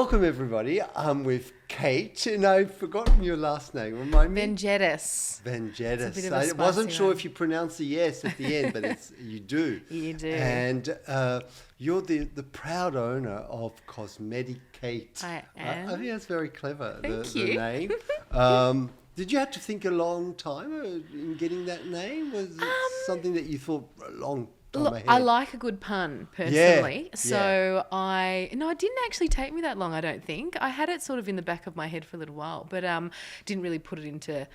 Welcome, everybody. I'm with Kate, and I've forgotten your last name. Remind me. Vengetas. Vengetas. I wasn't sure if you pronounced the yes at the end, but you do. You do. And you're the proud owner of Cosmedikate. I am. I think that's very clever, Thank the you. name. Did you have to think a long time in getting that name? Was it something that you thought a long time ahead? I like a good pun, personally. Yeah, So it didn't actually take me that long, I don't think. I had it sort of in the back of my head for a little while, but didn't really put it into,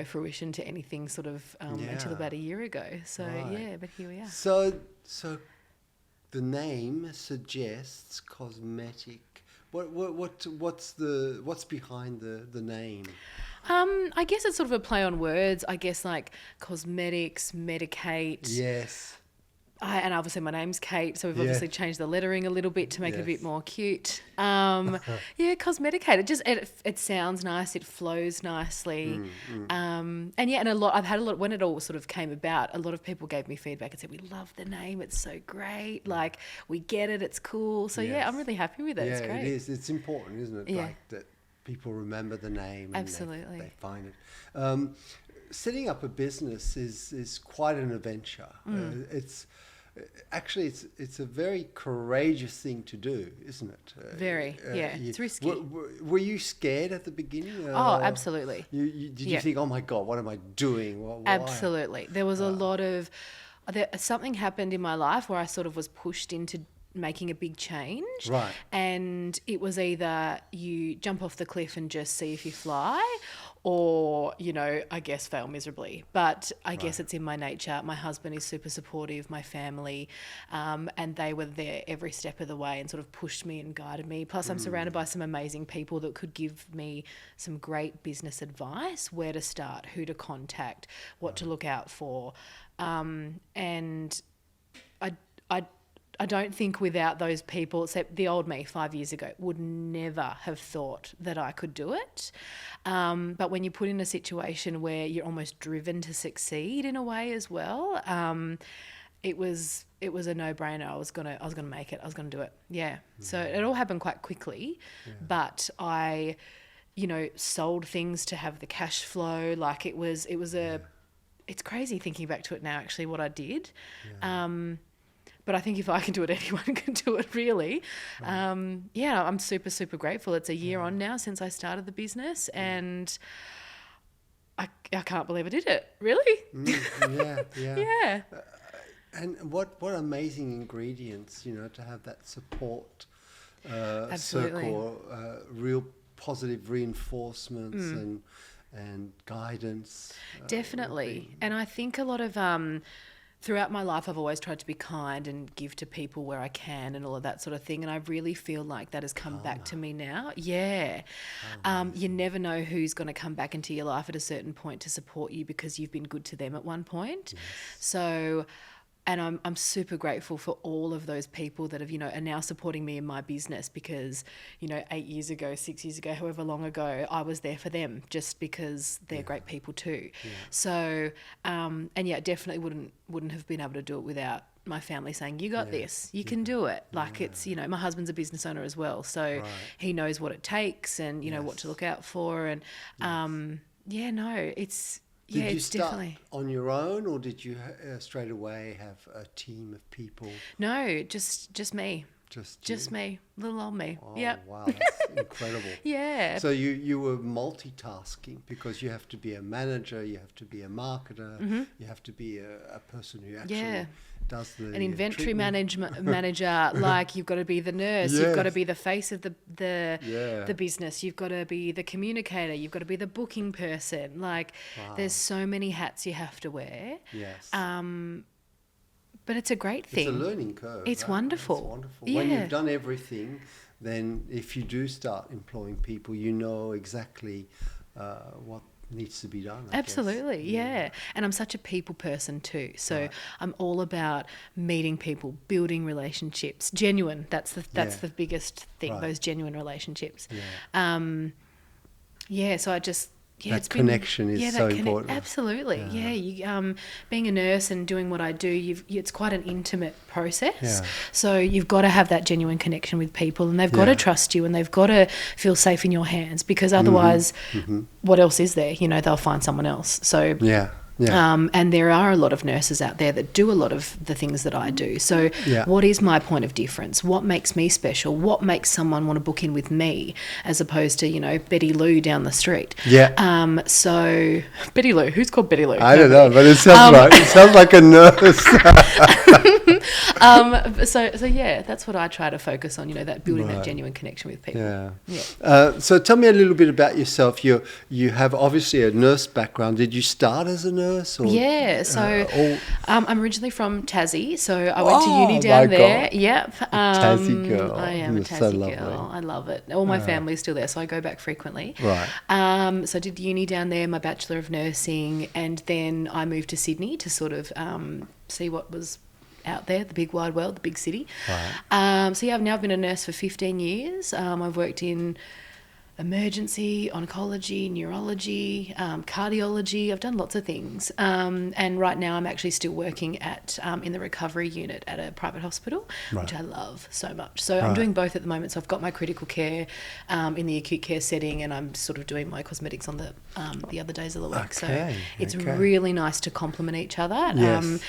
fruition to anything sort of until about a year ago. So, Right. but here we are. So the name suggests cosmetic. What's behind the name? I guess it's sort of a play on words. I guess like cosmetics, medicate. Yes. And obviously my name's Kate, so we've obviously changed the lettering a little bit to make it a bit more cute. Cosmedikate. It sounds nice. It flows nicely. And I've had a lot when it all sort of came about. A lot of people gave me feedback and said, "We love the name. It's so great. Like we get it. It's cool." So I'm really happy with it. Yeah, it's great. it is. It's important, isn't it? Yeah. Like that people remember the name. And Absolutely. They find it. Setting up a business is quite an adventure. It's a very courageous thing to do, isn't it? Very, it's risky. Were you scared at the beginning? Absolutely. Did you think, oh my God, what am I doing? Why? Absolutely. There was a lot of something happened in my life where I sort of was pushed into making a big change. Right. And it was either you jump off the cliff and just see if you fly, or, I guess fail miserably. But I guess it's in my nature. My husband is super supportive, my family, and they were there every step of the way and sort of pushed me and guided me. Plus, I'm surrounded by some amazing people that could give me some great business advice, where to start, who to contact, what to look out for. And I don't think without those people, except the old me 5 years ago, would never have thought that I could do it. But when you put in a situation where you're almost driven to succeed in a way as well, it was a no-brainer. I was gonna make it. I was gonna do it. Yeah. So it all happened quite quickly, but I, sold things to have the cash flow. Like it's crazy thinking back to it now. Actually, what I did. Yeah. But I think if I can do it, anyone can do it, really. Right. I'm super, super grateful. It's a year on now since I started the business, and I can't believe I did it, really. Yeah. And what amazing ingredients, to have that support circle, real positive reinforcements and guidance. Definitely. And I think a lot of... throughout my life, I've always tried to be kind and give to people where I can and all of that sort of thing. And I really feel like that has come back to me now. Yeah. You never know who's going to come back into your life at a certain point to support you because you've been good to them at one point. Yes. So... And I'm super grateful for all of those people that have, are now supporting me in my business because, 8 years ago, 6 years ago, however long ago, I was there for them just because they're great people too. Yeah. So, definitely wouldn't have been able to do it without my family saying, you got this, you can do it. Like it's, my husband's a business owner as well. So he knows what it takes and, what to look out for. And, it's... Did you start definitely on your own, or did you straight away have a team of people? No, just me. Just me, little old me. Oh, yeah. Wow, that's incredible. Yeah. So you were multitasking because you have to be a manager, you have to be a marketer, you have to be a person who actually does the an inventory treatment. manager. Like you've got to be the nurse, you've got to be the face of the business, you've got to be the communicator, you've got to be the booking person. Like there's so many hats you have to wear. Yes. But it's a great thing. It's a learning curve. It's wonderful. It's wonderful. Yeah. When you've done everything, then if you do start employing people, you know exactly what needs to be done. I Absolutely, guess. yeah. And I'm such a people person too. So I'm all about meeting people, building relationships, genuine. That's the biggest thing, those genuine relationships. Yeah. So that connection is so important. Absolutely, You, being a nurse and doing what I do, it's quite an intimate process. Yeah. So you've got to have that genuine connection with people, and they've got to trust you, and they've got to feel safe in your hands, because otherwise, what else is there? You know, they'll find someone else. So Yeah. And there are a lot of nurses out there that do a lot of the things that I do. So what is my point of difference? What makes me special? What makes someone want to book in with me as opposed to, you know, Betty Lou down the street? Yeah. So Betty Lou, who's called Betty Lou? I don't know, but it sounds like a nurse. So yeah, that's what I try to focus on, you know, that building that genuine connection with people. Yeah. So tell me a little bit about yourself. You have obviously a nurse background. Did you start as a nurse? Or, I'm originally from Tassie, so I went to uni down there. God. Yep. Tassie girl. I am You're a Tassie so girl. lovely. I love it. All my family's still there, so I go back frequently. Right. So I did uni down there, my Bachelor of Nursing, and then I moved to Sydney to sort of see what was out there, the big wide world, the big city. Right. So yeah, I've now been a nurse for 15 years. I've worked in emergency, oncology, neurology, cardiology. I've done lots of things. And right now I'm actually still working at in the recovery unit at a private hospital, which I love so much. So I'm doing both at the moment. So I've got my critical care in the acute care setting, and I'm sort of doing my cosmetics on the other days of the week. So it's really nice to complement each other. Yes.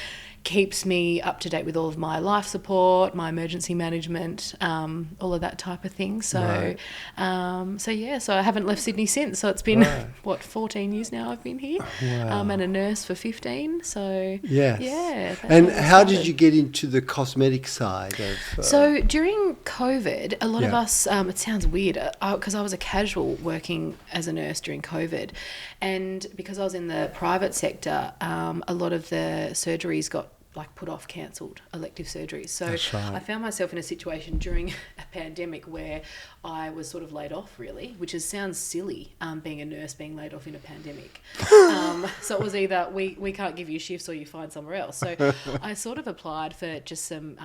Keeps me up to date with all of my life support, my emergency management, all of that type of thing. So, so I haven't left Sydney since. So it's been 14 years now I've been here. Wow. And a nurse for 15 . So yes. And how did you get into the cosmetic side of? So during COVID, a lot of us. It sounds weird because I was a casual working as a nurse during COVID, and because I was in the private sector, a lot of the surgeries got put off, cancelled, elective surgeries. So I found myself in a situation during a pandemic where I was sort of laid off, really, which sounds silly, being a nurse being laid off in a pandemic. So it was either we can't give you shifts or you find somewhere else. So I sort of applied for just some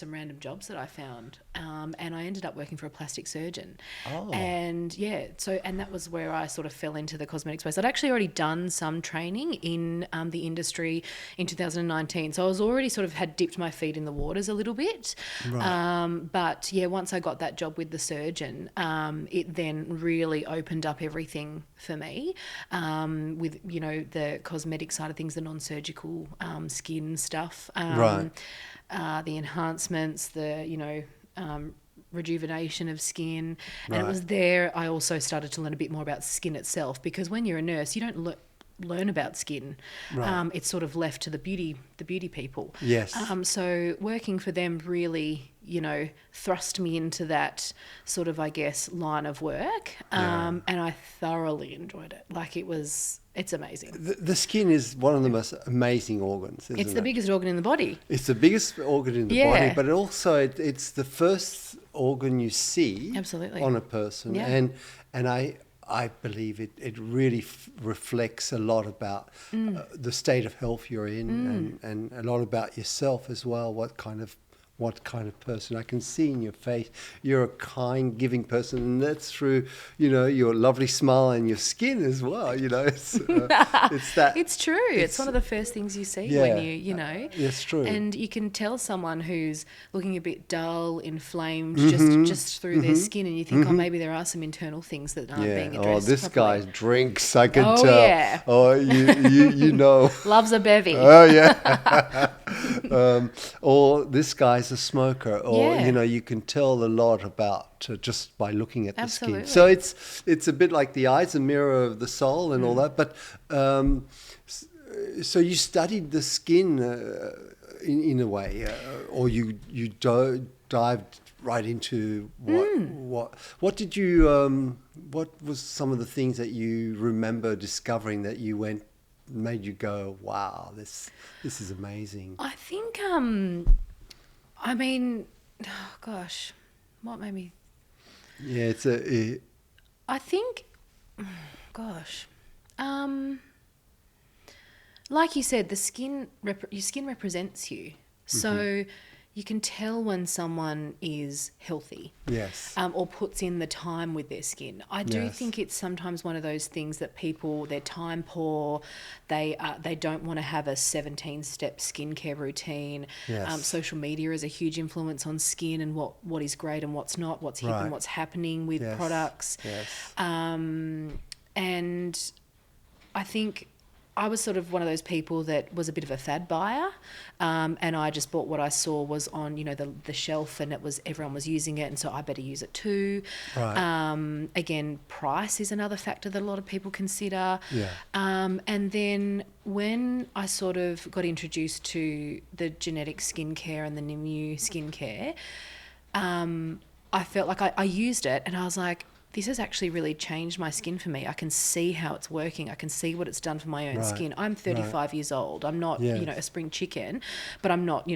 random jobs that I found, and I ended up working for a plastic surgeon. And that was where I sort of fell into the cosmetic space. I'd actually already done some training in the industry in 2019, so I was already sort of had dipped my feet in the waters a little bit. But once I got that job with the surgeon, it then really opened up everything for me, with, you know, the cosmetic side of things, the non-surgical skin stuff, the enhancements, the, you know, rejuvenation of skin. And it was there I also started to learn a bit more about skin itself, because when you're a nurse, you don't learn about skin. It's sort of left to the beauty people. Yes. So working for them really, you know, thrust me into that sort of, I guess, line of work. And I thoroughly enjoyed it. It's amazing. The skin is one of the most amazing organs, isn't it? It's the biggest organ in the body. It's the biggest organ in the body, but it's the first organ you see on a person. And I believe it really reflects a lot about the state of health you're in, and a lot about yourself as well. What kind of person. I can see in your face you're a kind, giving person, and that's through, you know, your lovely smile and your skin as well. You know, it's that. It's true. It's one of the first things you see when you know. It's true. And you can tell someone who's looking a bit dull, inflamed, just through their skin, and you think, maybe there are some internal things that aren't being addressed. This properly. guy drinks. I can tell. Yeah. Oh, you know. Loves a bevy. Oh yeah. Or this guy's a smoker, or you know, you can tell a lot about just by looking at the skin. So it's a bit like the eye's a mirror of the soul and all that. But so you studied the skin in a way, or you dived right into what did you what was some of the things that you remember discovering that you made you go, wow, this is amazing? I think I mean, oh gosh, what made me? Yeah, I think, gosh, like you said, your skin represents you. So, you can tell when someone is healthy. Yes. Or puts in the time with their skin. I do think it's sometimes one of those things that people, they're time poor, they don't want to have a 17-step skincare routine. Yes. Social media is a huge influence on skin and what is great and what's not, what's hip and what's happening with products. Yes. And I think I was sort of one of those people that was a bit of a fad buyer, and I just bought what I saw was on, the shelf, and everyone was using it, and so I better use it too. Right. Again, price is another factor that a lot of people consider. Yeah. And then when I sort of got introduced to the GERnétic skincare and the Nimue skincare, I felt like I used it, and I was like, this has actually really changed my skin for me. I can see how it's working. I can see what it's done for my own skin. I'm 35 years old. I'm not, a spring chicken, but I'm not,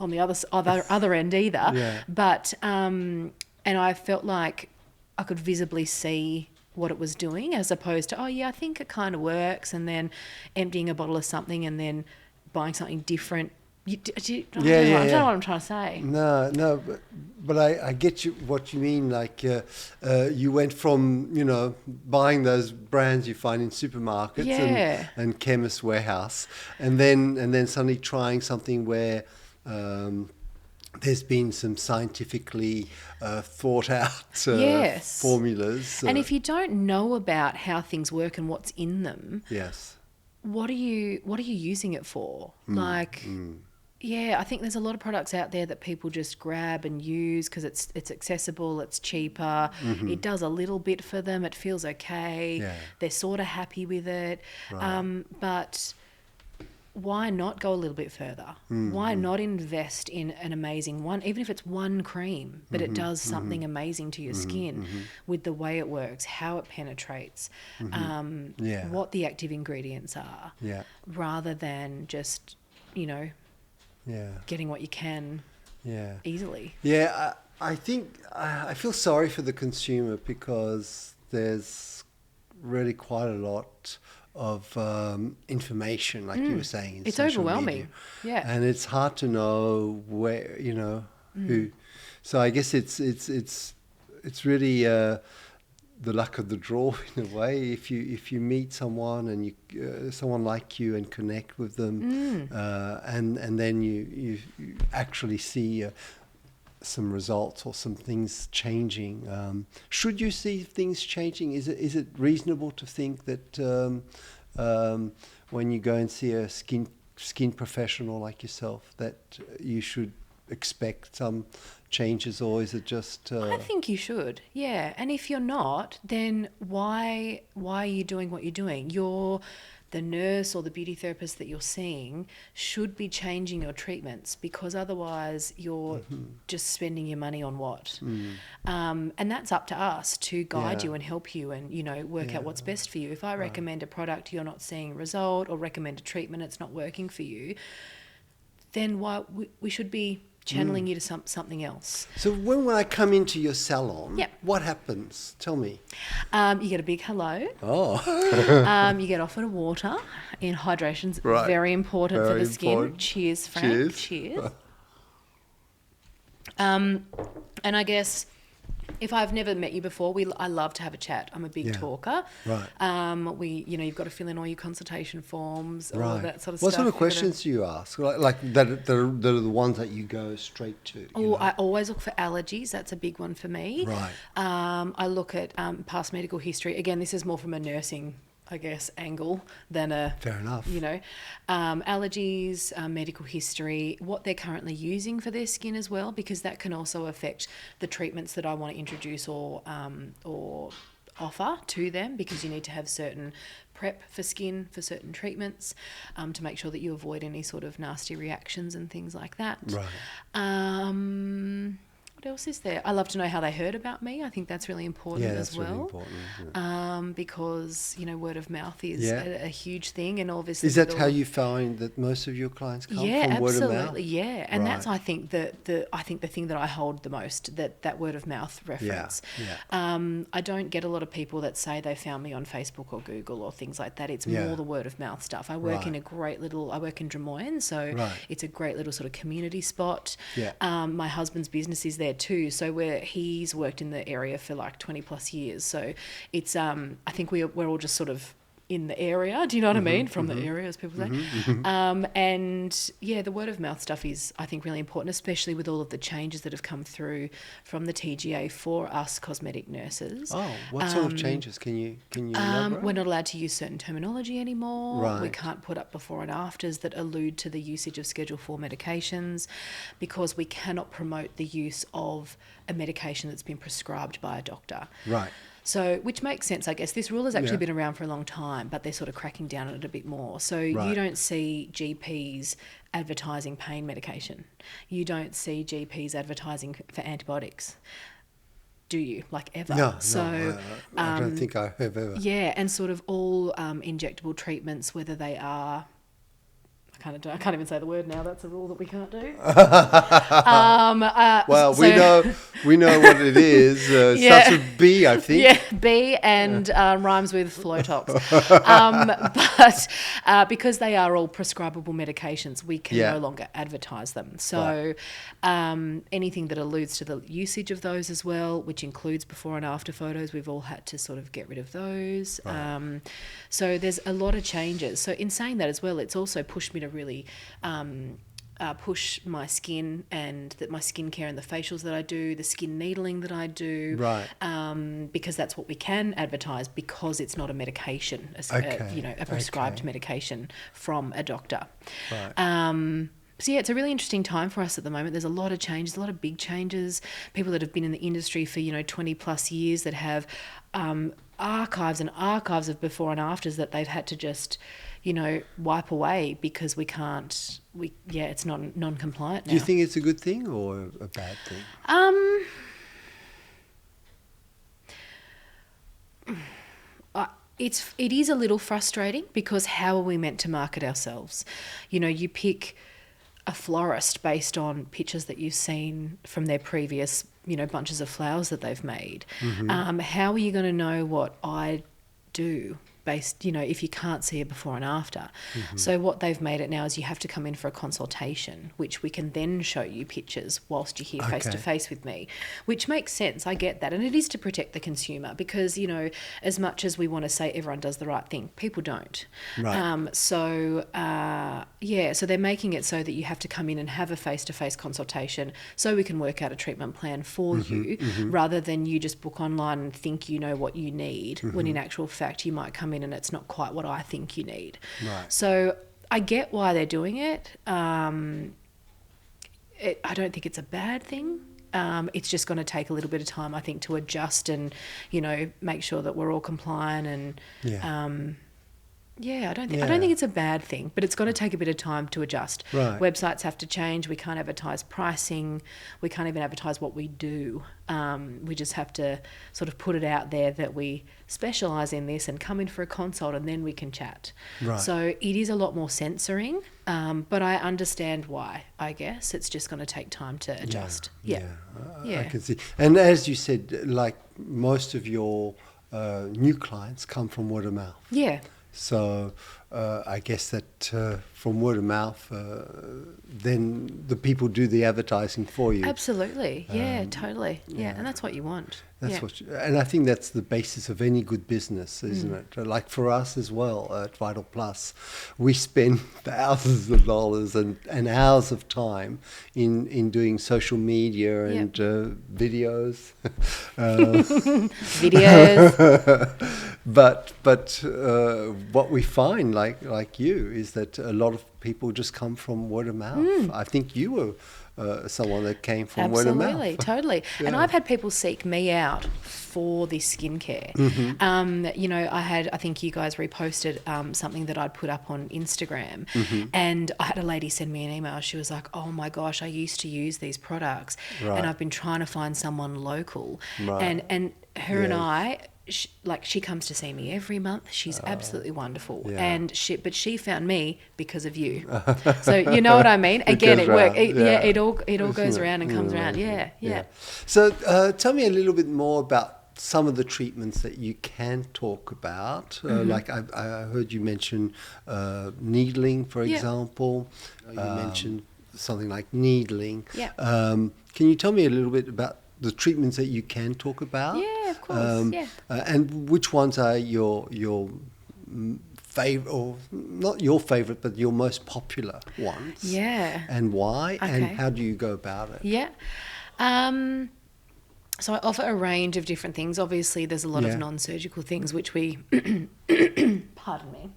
on the other end either. Yeah. But, and I felt like I could visibly see what it was doing, as opposed to, I think it kind of works, and then emptying a bottle of something and then buying something different. I don't know what I'm trying to say. No, but I get what you mean. Like you went from buying those brands you find in supermarkets and chemist warehouse, and then suddenly trying something where there's been some scientifically thought out formulas. And if you don't know about how things work and what's in them, what are you using it for? Yeah, I think there's a lot of products out there that people just grab and use because it's accessible, it's cheaper, it does a little bit for them, it feels okay, they're sort of happy with it. Right. But why not go a little bit further? Why not invest in an amazing one, even if it's one cream, but it does something amazing to your skin with the way it works, how it penetrates, what the active ingredients are, rather than just, getting what you can easily. Yeah, I think I feel sorry for the consumer because there's really quite a lot of information, like you were saying. It's overwhelming. Media. And it's hard to know where, who. So I guess it's really the luck of the draw in a way. If you meet someone and you someone like you and connect with them, and then you actually see some results or some things changing. Should you see things changing? Is it reasonable to think that when you go and see a skin professional like yourself that you should expect some changes, or is it just I think you should, and if you're not, then why are you doing what you're doing? The nurse or the beauty therapist that you're seeing should be changing your treatments, because otherwise you're just spending your money on what? And that's up to us to guide you and help you and work out what's best for you. If I recommend a product, you're not seeing a result, or recommend a treatment, it's not working for you, then we should be channeling you to something else. So when I come into your salon, what happens? Tell me. You get a big hello. Oh. You get offered a water. Hydration's very important for the skin. Cheers, Frank. Cheers. And I guess if I've never met you before, I love to have a chat. I'm a big talker. Right. You've got to fill in all your consultation forms, all of that sort of stuff. What sort of questions do you ask? Like that are the ones that you go straight to? I always look for allergies. That's a big one for me. Right. I look at past medical history. Again, this is more from a nursing, I guess, angle than a... Fair enough. Allergies, medical history, what they're currently using for their skin as well, because that can also affect the treatments that I want to introduce or offer to them, because you need to have certain prep for skin for certain treatments to make sure that you avoid any sort of nasty reactions and things like that. Right. What what else is there? I love to know how they heard about me. I think that's really important as well. Really important, isn't it? Because, word of mouth is a huge thing, and obviously... Is that how you find that most of your clients come from word of mouth? Absolutely, yeah. And that's, I think, the thing that I hold the most, that word of mouth reference. I don't get a lot of people that say they found me on Facebook or Google or things like that. It's more the word of mouth stuff. I work in I work in Des Moines, so it's a great little sort of community spot. My husband's business is there too, so he's worked in the area for like 20 plus years. So it's I think we're all just sort of in the area, do you know what I mean? From the area, as people say. And the word of mouth stuff is, I think, really important, especially with all of the changes that have come through from the TGA for us cosmetic nurses. Oh, what sort of changes? Can you elaborate? We're not allowed to use certain terminology anymore. We can't put up before and afters that allude to the usage of Schedule 4 medications, because we cannot promote the use of a medication that's been prescribed by a doctor. So, which makes sense, I guess. This rule has actually been around for a long time, but they're sort of cracking down on it a bit more. So you don't see GPs advertising pain medication. You don't see GPs advertising for antibiotics. Do you? Like ever? No, I don't think I have ever. Yeah, and sort of all injectable treatments, whether they are... I can't even say the word now. That's a rule that we can't do. We know what it is. Starts with B, I think. Yeah, B, and rhymes with Flotox. But because they are all prescribable medications, we can no longer advertise them. So anything that alludes to the usage of those as well, which includes before and after photos, we've all had to sort of get rid of those. So there's a lot of changes. So in saying that as well, it's also pushed me to really push my skin and my skincare and the facials that I do, the skin needling that I do, because that's what we can advertise, because it's not a medication, a prescribed medication from a doctor. So it's a really interesting time for us at the moment. There's a lot of changes, a lot of big changes. People that have been in the industry for 20 plus years that have archives and archives of before and afters that they've had to just wipe away because it's not non-compliant now. Do you think it's a good thing or a bad thing? It is a little frustrating, because how are we meant to market ourselves? You pick a florist based on pictures that you've seen from their previous, bunches of flowers that they've made. How are you going to know what I do based, if you can't see a before and after? So what they've made it now is you have to come in for a consultation, which we can then show you pictures whilst you're here face to face with me, which makes sense. I get that. And it is to protect the consumer, because, as much as we want to say everyone does the right thing, people don't. So they're making it so that you have to come in and have a face-to-face consultation so we can work out a treatment plan for you, rather than you just book online and think you know what you need, when in actual fact you might come in and it's not quite what I think you need. So I get why they're doing it. I don't think it's a bad thing. It's just going to take a little bit of time, I think, to adjust and, make sure that we're all compliant and I don't think it's a bad thing, but it's going to take a bit of time to adjust. Websites have to change. We can't advertise pricing. We can't even advertise what we do. We just have to sort of put it out there that we specialise in this and come in for a consult, and then we can chat. So it is a lot more censoring, but I understand why, I guess. It's just going to take time to adjust. I can see. And as you said, like most of your new clients come from word of mouth. So I guess that from word of mouth, then the people do the advertising for you. Absolutely. Totally. And that's what you want. And I think that's the basis of any good business, isn't it? Like for us as well at Vital Plus, we spend thousands of dollars and hours of time in doing social media and videos. But what we find, like you, is that a lot of people just come from word of mouth. I think you were someone that came from word of mouth. Absolutely, totally. Yeah. And I've had people seek me out for this skincare. I think you guys reposted something that I'd put up on Instagram, and I had a lady send me an email. She was like, "Oh my gosh, I used to use these products, and I've been trying to find someone local." Right. And her and I. She comes to see me every month. She's absolutely wonderful, and she found me because of you. So you know what I mean. Again, it worked. It all goes around and comes around. Yeah. So tell me a little bit more about some of the treatments that you can talk about. Like I heard you mention needling, for example. You mentioned something like needling. Yeah. Can you tell me a little bit about the treatments that you can talk about? Yeah, of course. And which ones are your favorite, or not your favorite, but your most popular ones? Yeah. And why? Okay. And how do you go about it? Yeah. So I offer a range of different things. Obviously, there's a lot of non-surgical things which we, pardon me.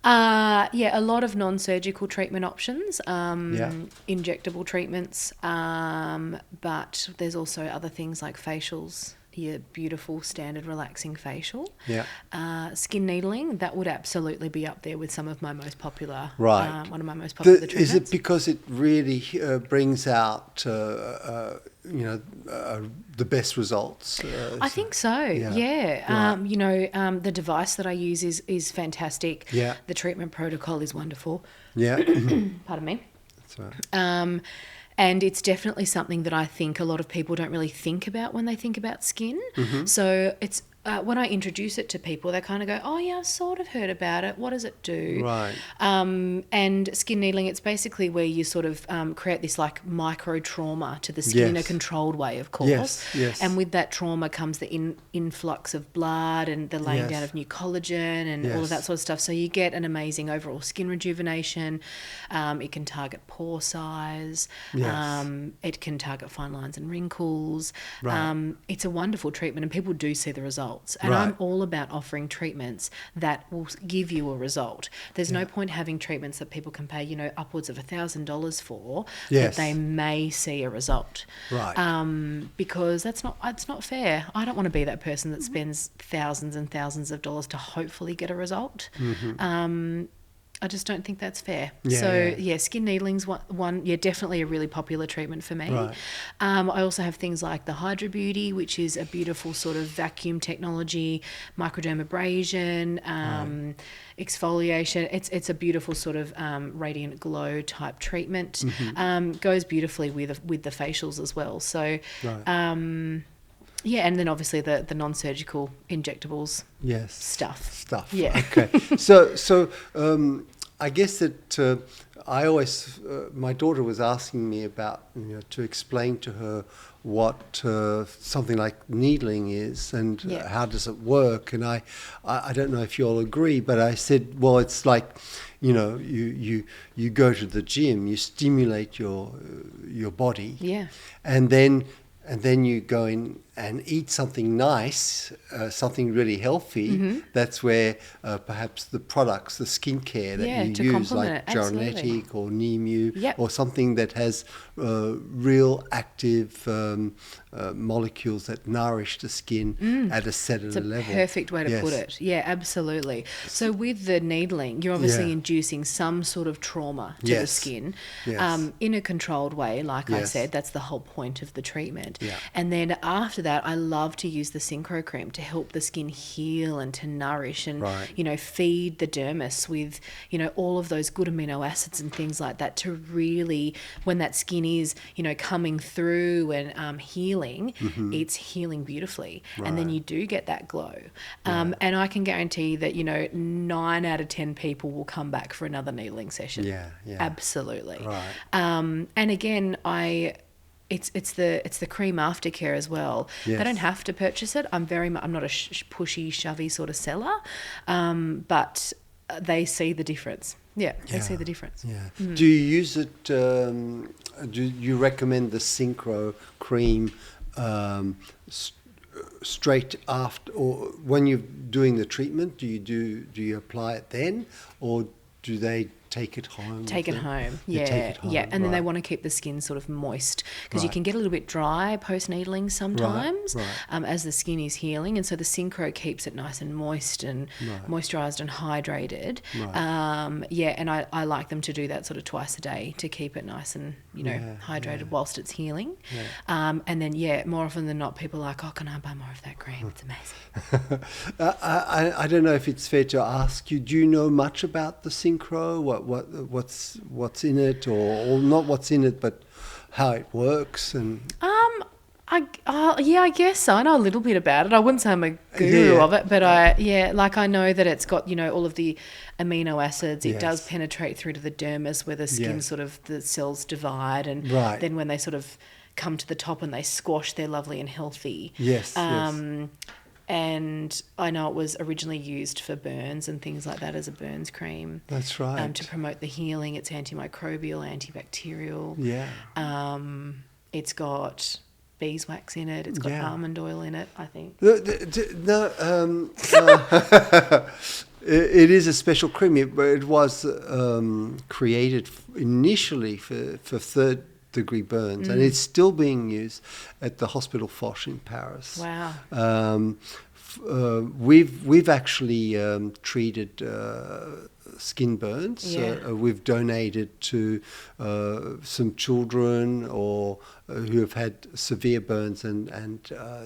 A lot of non-surgical treatment options, injectable treatments, but there's also other things like facials, your beautiful standard relaxing facial. Skin needling, that would absolutely be up there with some of my most popular, one of my most popular treatments. Is it because it really brings out, the best results? I think so. Yeah. Right. The device that I use is fantastic. Yeah. The treatment protocol is wonderful. Yeah. Pardon me. That's right. And it's definitely something that I think a lot of people don't really think about when they think about skin. So it's when I introduce it to people, they kind of go, "Oh yeah, I've sort of heard about it. What does it do?" Right. And skin needling, it's basically where you sort of create this like micro trauma to the skin in a controlled way, of course. Yes. And with that trauma comes the influx of blood and the laying down of new collagen and all of that sort of stuff. So you get an amazing overall skin rejuvenation. It can target pore size. It can target fine lines and wrinkles. Right. It's a wonderful treatment, and people do see the results. And I'm all about offering treatments that will give you a result. There's no point having treatments that people can pay, upwards of $1,000 for, that they may see a result. Right. Because it's not fair. I don't want to be that person that spends thousands and thousands of dollars to hopefully get a result. I just don't think that's fair. Skin needling's one, definitely a really popular treatment for me. Right. I also have things like the Hydra Beauty, which is a beautiful sort of vacuum technology, microdermabrasion, exfoliation. It's a beautiful sort of radiant glow type treatment. Goes beautifully with the facials as well. So. Right. And then obviously the non-surgical injectables stuff. Yeah. Okay. So I guess that I always, my daughter was asking me about, to explain to her what something like needling is and how does it work. And I don't know if you all agree, but I said, well, it's like, you go to the gym, you stimulate your body. Yeah. And then you go in and eat something nice, something really healthy. That's where perhaps the products, the skincare that you use, like GERnétic or Nimue, or something that has real active molecules that nourish the skin at a cellular level. It's a perfect way to put it. Yeah, absolutely. So with the needling, you're obviously inducing some sort of trauma to the skin in a controlled way. Like I said, that's the whole point of the treatment. Yeah. And then after that, I love to use the Synchro cream to help the skin heal and to nourish and, feed the dermis with, all of those good amino acids and things like that to really, when that skin is, coming through and healing, it's healing beautifully. Right. And then you do get that glow. And I can guarantee that, 9 out of 10 people will come back for another needling session. Yeah. Absolutely. Right. And again, It's the cream aftercare as well. Yes. They don't have to purchase it. I'm not a pushy, shovey sort of seller, but they see the difference. They see the difference. Yeah. Do you use it? Do you recommend the Synchro cream straight after, or when you're doing the treatment, do you apply it then, or do they take it home? Take it home, yeah. And then they want to keep the skin sort of moist, because you can get a little bit dry post-needling sometimes as the skin is healing, and so the Synchro keeps it nice and moist and moisturised and hydrated. And I like them to do that sort of twice a day to keep it nice and, hydrated whilst it's healing. And then, more often than not, people are like, oh, can I buy more of that cream? It's amazing. I don't know if it's fair to ask you, do you know much about the Synchro? What's in it, or not what's in it, but how it works? And I guess so. I know a little bit about it. I wouldn't say I'm a guru of it, but I know that it's got, all of the amino acids. It does penetrate through to the dermis, where the skin sort of, the cells divide, and then when they sort of come to the top and they squash, they're lovely and healthy. And I know it was originally used for burns and things like that as a burns cream. That's right. To promote the healing. It's antimicrobial, antibacterial. It's got beeswax in it. It's got almond oil in it, I think. It is a special cream. It was created initially for third-degree burns, and it's still being used at the Hospital Flourish in Paris. Wow. We've actually treated skin burns. We've donated to some children or who have had severe burns, and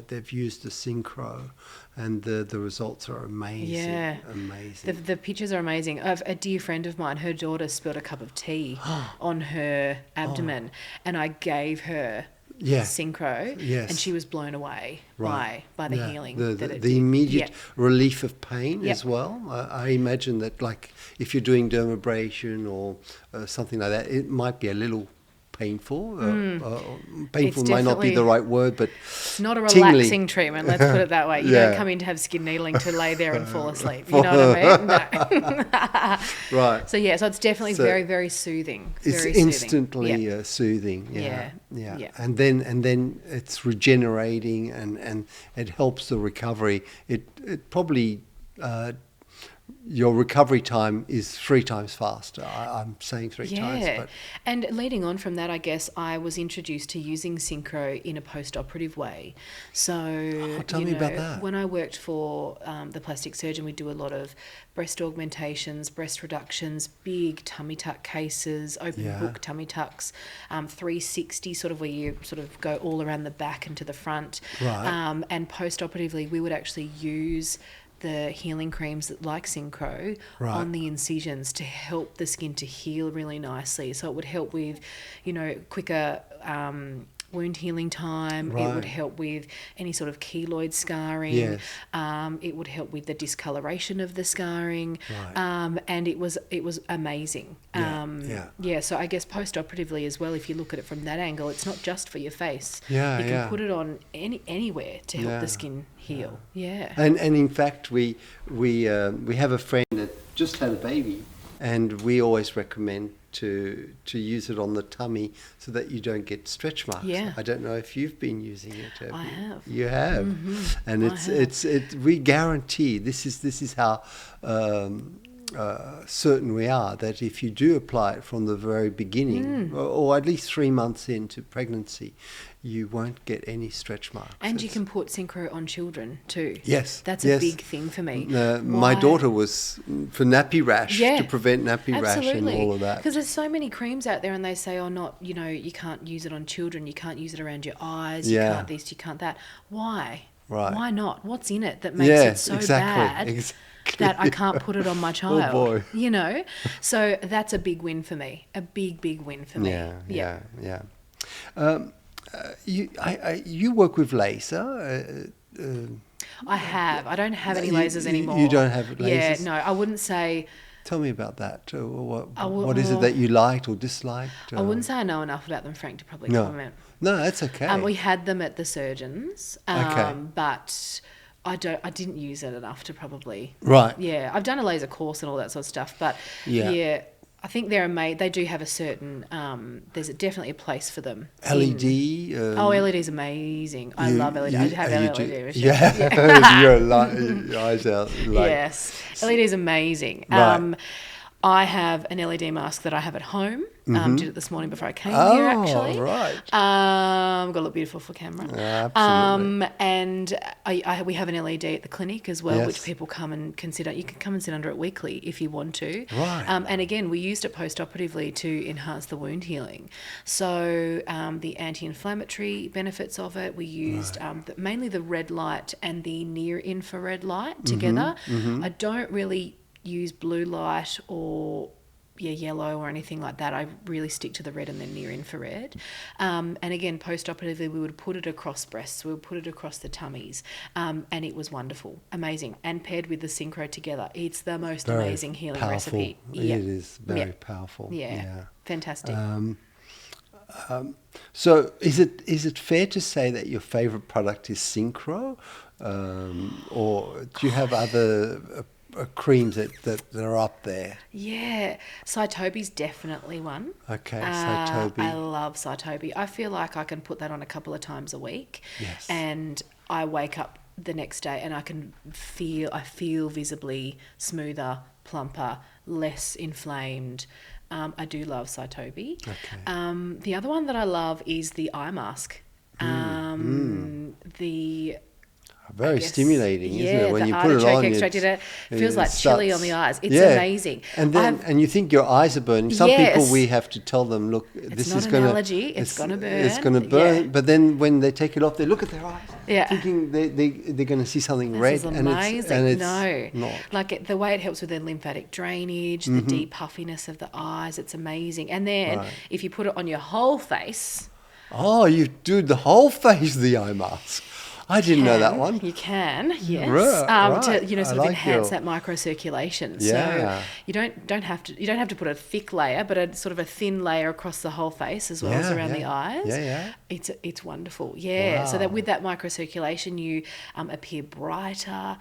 they've used the Synchro, and the results are amazing. Amazing. The pictures are amazing. A dear friend of mine, her daughter spilled a cup of tea on her abdomen, and I gave her Synchro, and she was blown away by the healing. The immediate relief of pain as well. I imagine that, like, if you're doing dermabrasion or something like that, it might be a little painful. Painful might not be the right word, but it's not a relaxing treatment, let's put it that way. You don't come in to have skin needling to lay there and fall asleep. You know what I mean? No. Right. So it's definitely very, very soothing. It's instantly soothing. And then it's regenerating, and it helps the recovery. It probably your recovery time is 3 times faster. I'm saying 3 times. But. And leading on from that, I guess I was introduced to using Synchro in a post-operative way. So, tell me about that. When I worked for the plastic surgeon, we do a lot of breast augmentations, breast reductions, big tummy tuck cases, open book tummy tucks, 360 sort of, where you sort of go all around the back and to the front. Right. And post-operatively, we would actually use the healing creams like Synchro on the incisions to help the skin to heal really nicely. So it would help with, quicker wound healing time. It would help with any sort of keloid scarring. It would help with the discoloration of the scarring. And it was amazing. So I guess post-operatively as well, if you look at it from that angle, it's not just for your face. You can put it on anywhere to help the skin heal. And in fact, we have a friend that just had a baby, and we always recommend to use it on the tummy so that you don't get stretch marks. I don't know if you've been using it. I have. You have, and we guarantee this is how certain we are that if you do apply it from the very beginning, or at least 3 months into pregnancy, you won't get any stretch marks. And you can put Synchro on children too. Yes. That's a big thing for me. My daughter was for nappy rash, to prevent nappy rash and all of that. Because there's so many creams out there, and they say, you can't use it on children, you can't use it around your eyes, you can't this, you can't that. Why? Why not? What's in it that makes it so bad that I can't put it on my child? Oh boy. So that's a big win for me. A big, big win for me. You work with laser. I have. I don't have any lasers anymore. You don't have lasers? Yeah, no. I wouldn't say... Tell me about that. What is it that you liked or disliked? I wouldn't say I know enough about them, Frank, to probably comment. No, that's okay. We had them at the surgeons, but I didn't use it enough to probably... Right. Yeah, I've done a laser course and all that sort of stuff, but I think they're amazing. They do have a certain. There's definitely a place for them. LED. LED is amazing. I love LED. I have LED machine. Yeah, your eyes out. Yes, LED is amazing. Right. I have an LED mask that I have at home. Did it this morning before I came here, actually. Oh, right. Got to look beautiful for camera. Absolutely. And we have an LED at the clinic as well, which people come and consider. You can come and sit under it weekly if you want to. Right. And again, we used it post-operatively to enhance the wound healing. So the anti-inflammatory benefits of it, we used mainly the red light and the near-infrared light together. I don't really use blue light or yellow or anything like that. I really stick to the red and the near infrared. And again, post-operatively, we would put it across breasts, we would put it across the tummies, and it was wonderful, amazing. And paired with the Synchro together, it's the most very amazing healing recipe. It is very powerful. Yeah, fantastic. So is it fair to say that your favourite product is Synchro, or do you have other creams that are up there? Yeah, Cytobi's definitely one. Okay, Cytobi. I love Cytobi. I feel like I can put that on a couple of times a week. Yes. And I wake up the next day and I feel visibly smoother, plumper, less inflamed. I do love Cytobi. Okay. The other one that I love is the eye mask. Very stimulating, isn't it? When you put it on, it feels like chili on the eyes. It's amazing. And then, and you think your eyes are burning. Some people, we have to tell them, look, this is going to... allergy. It's going to burn. It's going to burn. Yeah. But then when they take it off, they look at their eyes, thinking they're going to see something red. This is amazing. And it's not. Like the way it helps with the lymphatic drainage, the deep puffiness of the eyes, it's amazing. And then if you put it on your whole face... Oh, you do the whole face, the eye mask. I didn't know that one. You can, yes. Right. To sort of enhance that microcirculation. Yeah. So you don't have to put a thick layer, but a sort of a thin layer across the whole face as well as around the eyes. Yeah. It's wonderful. Yeah. Wow. So that with that microcirculation, you appear brighter,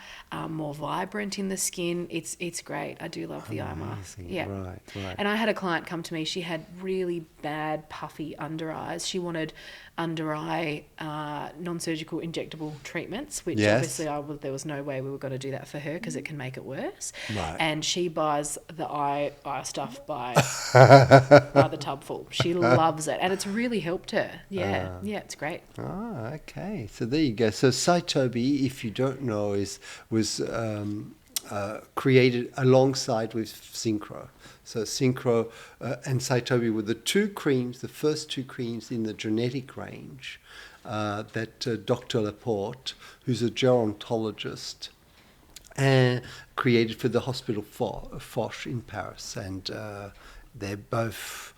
more vibrant in the skin. It's great. I do love the eye mask. Yeah. Right. And I had a client come to me. She had really bad puffy under eyes. She wanted under eye non-surgical injectable treatments, which obviously there was no way we were going to do that for her because it can make it worse. Right. And she buys the eye stuff by the tubful. She loves it, and it's really helped her. Yeah, it's great. Okay. So there you go. So Cytobi, if you don't know, was created alongside with Synchro. So Synchro and Cytobi were the first two creams in the GERnétic range that Dr. Laporte, who's a gerontologist, created for the Hospital Foch in Paris. And they both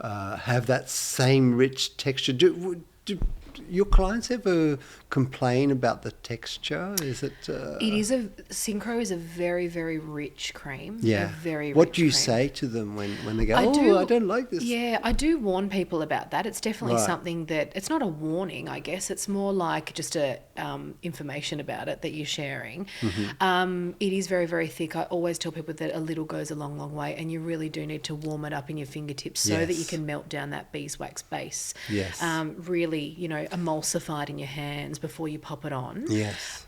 have that same rich texture. Do your clients ever complain about the texture? Is it? Synchro is a very, very rich cream. Yeah. What do you say to them when they go, I don't like this? Yeah, I do warn people about that. It's definitely something that, it's not a warning, I guess. It's more like just a information about it that you're sharing. It is very, very thick. I always tell people that a little goes a long, long way, and you really do need to warm it up in your fingertips so that you can melt down that beeswax base. Yes. Really, emulsified in your hands before you pop it on. Yes.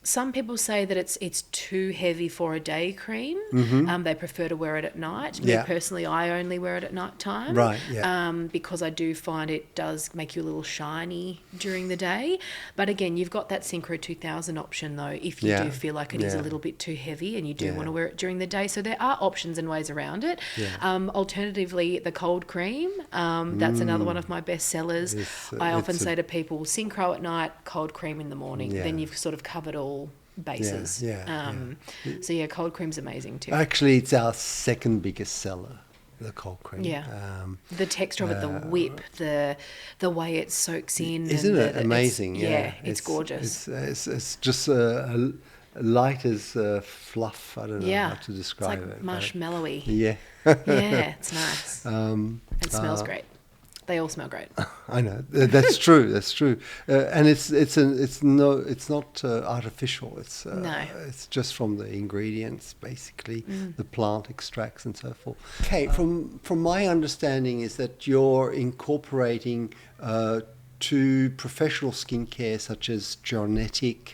Some people say that it's too heavy for a day cream. They prefer to wear it at night. Me personally, I only wear it at night time. Right, yeah. Because I do find it does make you a little shiny during the day. But again, you've got that Synchro 2000 option though, if you do feel like it is a little bit too heavy and you do want to wear it during the day. So there are options and ways around it. Alternatively, the cold cream, that's another one of my best sellers. I often say to people, Synchro at night, cold cream in the morning. Then you've sort of covered all bases. So cold cream's amazing too. Actually, it's our second biggest seller, the cold cream. The texture of it, the whip, the way it soaks in. Isn't it amazing? It's gorgeous. It's just light as fluff. I don't know how to describe it. It's like marshmallowy. Yeah. It's nice. It smells great. they all smell great. I know that's true. That's true, and it's not artificial. It's just from the ingredients, basically, the plant extracts and so forth. Okay, from my understanding is that you're incorporating to professional skincare such as GERnétic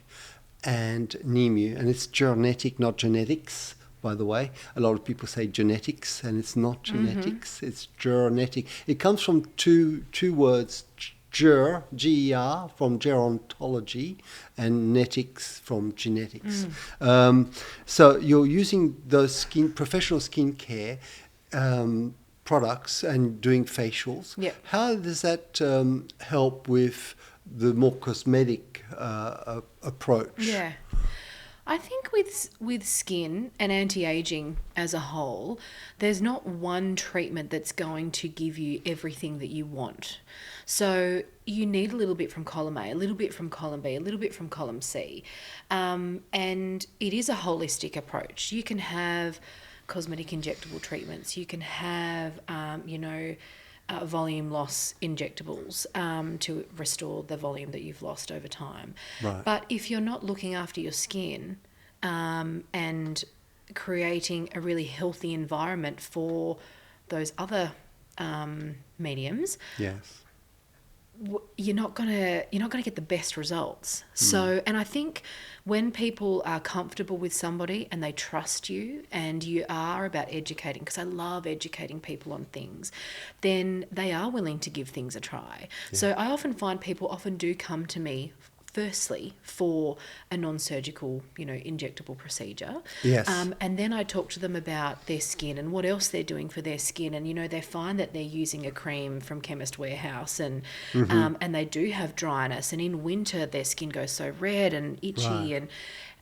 and Nimue, and it's GERnétic, not genetics. By the way, a lot of people say genetics, and it's not genetics. It's GERnétic. It comes from two words, GER, from gerontology, and netics from genetics. So you're using those professional skincare products and doing facials. Yep. How does that help with the more cosmetic approach? Yeah. I think with skin and anti-aging as a whole, there's not one treatment that's going to give you everything that you want. So you need a little bit from column A, a little bit from column B, a little bit from column C. And it is a holistic approach. You can have cosmetic injectable treatments. You can have, volume loss injectables to restore the volume that you've lost over time. Right. But if you're not looking after your skin and creating a really healthy environment for those other mediums, yes, you're not gonna get the best results. So, and I think when people are comfortable with somebody and they trust you and you are about educating, because I love educating people on things, then they are willing to give things a try. Yeah. So I often find people often do come to me firstly for a non-surgical, injectable procedure. Yes. And then I talk to them about their skin and what else they're doing for their skin. And, they find that they're using a cream from Chemist Warehouse and they do have dryness. And in winter, their skin goes so red and itchy. Right.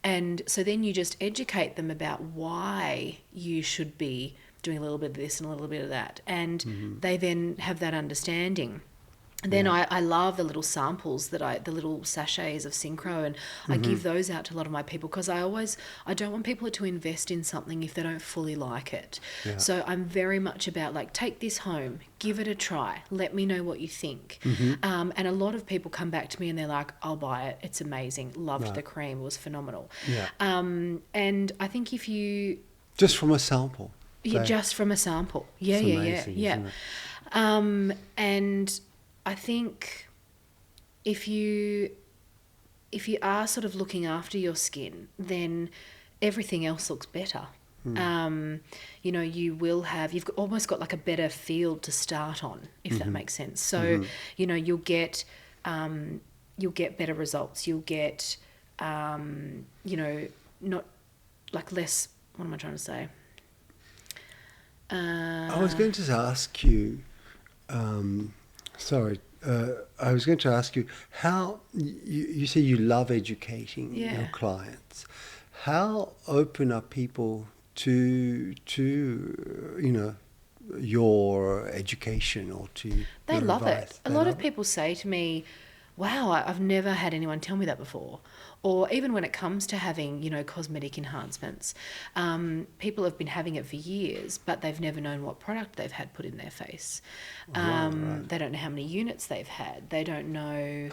And so then you just educate them about why you should be doing a little bit of this and a little bit of that. And they then have that understanding. And then I love the little samples the little sachets of Synchro, and I give those out to a lot of my people because I don't want people to invest in something if they don't fully like it. Yeah. So I'm very much about take this home, give it a try, let me know what you think. And a lot of people come back to me and they're like, I'll buy it, it's amazing, loved the cream, it was phenomenal. Yeah. And I think if you... Just from a sample. Yeah, just from a sample. Yeah, it's amazing, yeah. And... I think if you are sort of looking after your skin, then everything else looks better. You've almost got a better field to start on, if that makes sense. So, you'll get better results. You'll get, not less, what am I trying to say? I was going to ask you, I was going to ask you how you say you love educating your clients. How open are people to your education or to they your love advice? it. A lot of people say to me, wow, I've never had anyone tell me that before. Or even when it comes to having, cosmetic enhancements, people have been having it for years, but they've never known what product they've had put in their face. Right. They don't know how many units they've had. They don't know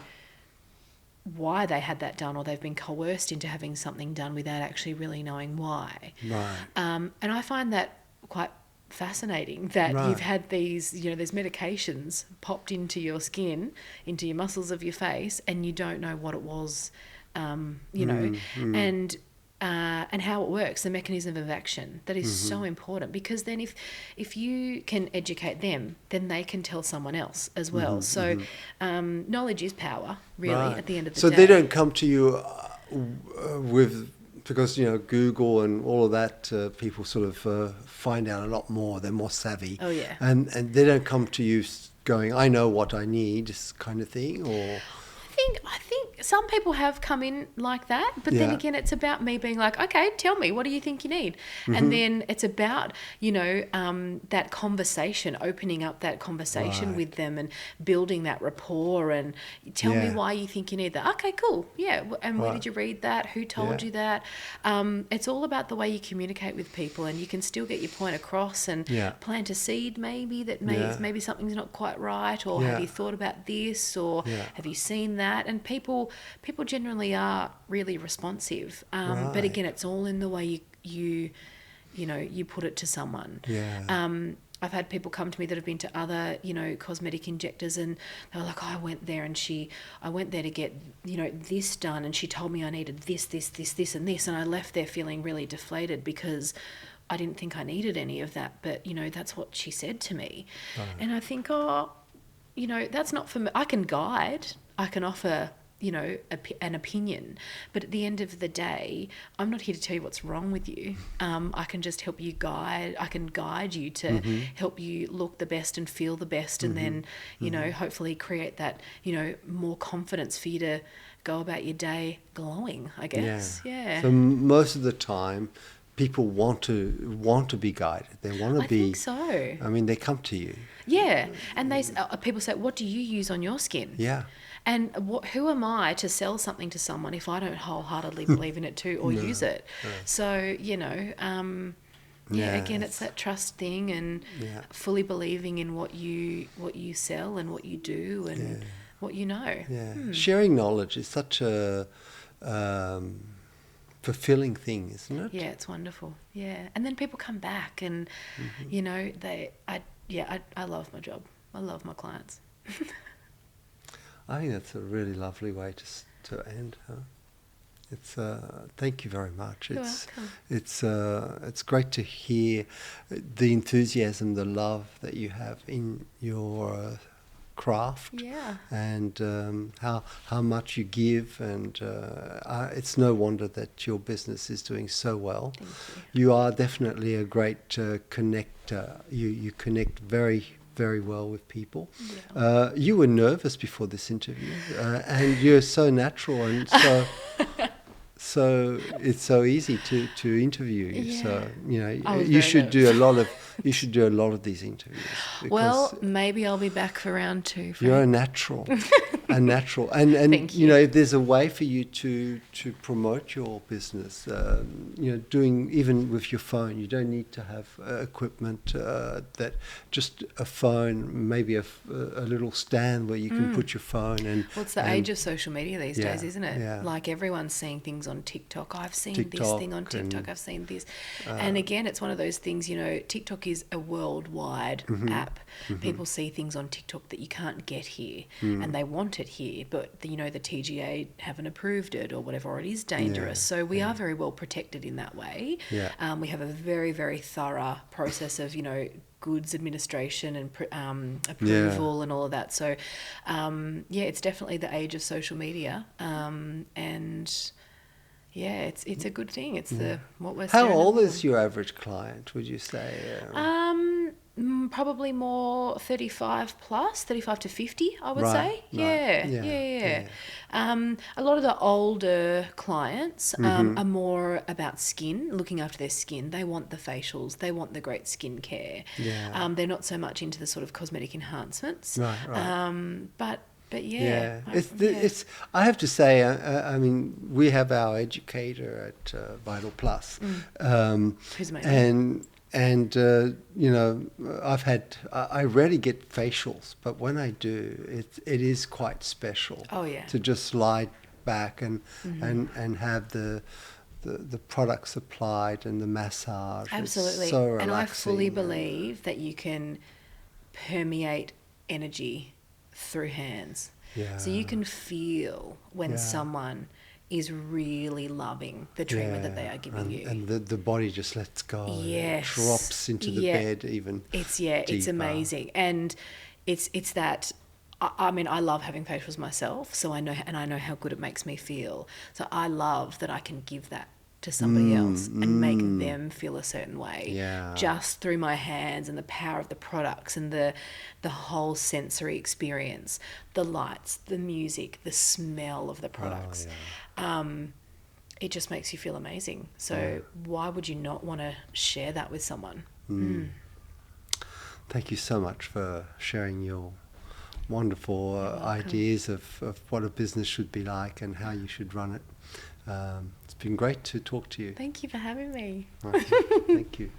why they had that done, or they've been coerced into having something done without actually really knowing why. Right. And I find that quite fascinating that you've had these medications popped into your skin, into your muscles of your face, and you don't know what it was, and how it works, the mechanism of action. That is so important, because then if you can educate them, then they can tell someone else as well. So knowledge is power, really, at the end of the day. So they don't come to you because Google and all of that, people sort of find out a lot more. They're more savvy. Oh yeah. And they don't come to you going, I know what I need, kind of thing, or. I think some people have come in like that, but then again, it's about me being like, okay, tell me, what do you think you need? And then it's about, that conversation, opening up that conversation with them and building that rapport, and tell me why you think you need that. Okay, cool. Yeah. And where did you read that? Who told you that? It's all about the way you communicate with people, and you can still get your point across and plant a seed maybe that maybe something's not quite right, or have you thought about this, or have you seen that? And people generally are really responsive, but again, it's all in the way you put it to someone. I've had people come to me that have been to other, cosmetic injectors, and they were like, I went there to get, this done, and she told me I needed this, and this, and I left there feeling really deflated because I didn't think I needed any of that, but, that's what she said to me. And I think, that's not for me. I can guide, I can offer, an opinion, but at the end of the day, I'm not here to tell you what's wrong with you. I can just help you I can guide you to help you look the best and feel the best, and then, hopefully create that, more confidence for you to go about your day glowing, I guess. Yeah. So most of the time, people want to be guided. They want to be. I think so. I mean, they come to you. Yeah, and people say, "What do you use on your skin?" Yeah. And who am I to sell something to someone if I don't wholeheartedly believe in it too, or use it? So again, it's that trust thing, and fully believing in what you sell and what you do and what you know. Yeah, sharing knowledge is such a fulfilling thing, isn't it? Yeah, it's wonderful. Yeah, and then people come back, and I love my job. I love my clients. I think that's a really lovely way to end. Huh? It's thank you very much. You're welcome. It's great to hear the enthusiasm, the love that you have in your craft. Yeah. And how much you give, and it's no wonder that your business is doing so well. Thank you. You are definitely a great connector. You connect very, very well with people. Yeah. You were nervous before this interview, and you're so natural, and so it's so easy to interview you. Yeah. So you should do a lot of these interviews. Well, maybe I'll be back for round 2. Frank. You're a natural, and Thank you. If there's a way for you to promote your business, doing even with your phone, you don't need to have equipment. That just a phone, maybe a little stand where you can put your phone. And well, it's the age of social media these days, isn't it? Yeah. Like everyone's seeing things on TikTok. I've seen this thing on TikTok. I've seen this, and again, it's one of those things. TikTok is a worldwide app. People see things on TikTok that you can't get here, and they want it here, but the TGA haven't approved it or whatever, or it is dangerous. So we are very well protected in that way. Yeah. We have a very, very thorough process of goods administration and approval and all of that. So it's definitely the age of social media, and it's a good thing. It's what we're. How old is your average client, would you say? Probably more 35 plus, 35 to 50, I would say. Yeah. A lot of the older clients are more about skin, looking after their skin. They want the facials, they want the great skin care. Yeah. They're not so much into the sort of cosmetic enhancements. Right. But it's. I have to say, I mean, we have our educator at Vital Plus, who's amazing. And I rarely get facials, but when I do, it is quite special. Oh yeah. To just slide back and have the products applied and the massage. Absolutely. It's so relaxing. And I fully believe that you can permeate energy through hands. Yeah. So you can feel when someone is really loving the treatment that they are giving you. And the body just lets go. Yes. It drops into the bed even deeper. It's amazing. And it's that, I mean, I love having facials myself, so I know how good it makes me feel. So I love that I can give that to somebody else and make them feel a certain way, yeah, just through my hands and the power of the products and the whole sensory experience, the lights, the music, the smell of the products. It just makes you feel amazing. So why would you not want to share that with someone? Thank you so much for sharing your wonderful ideas of what a business should be like and how you should run it. It's been great to talk to you. Thank you for having me. Okay. Thank you.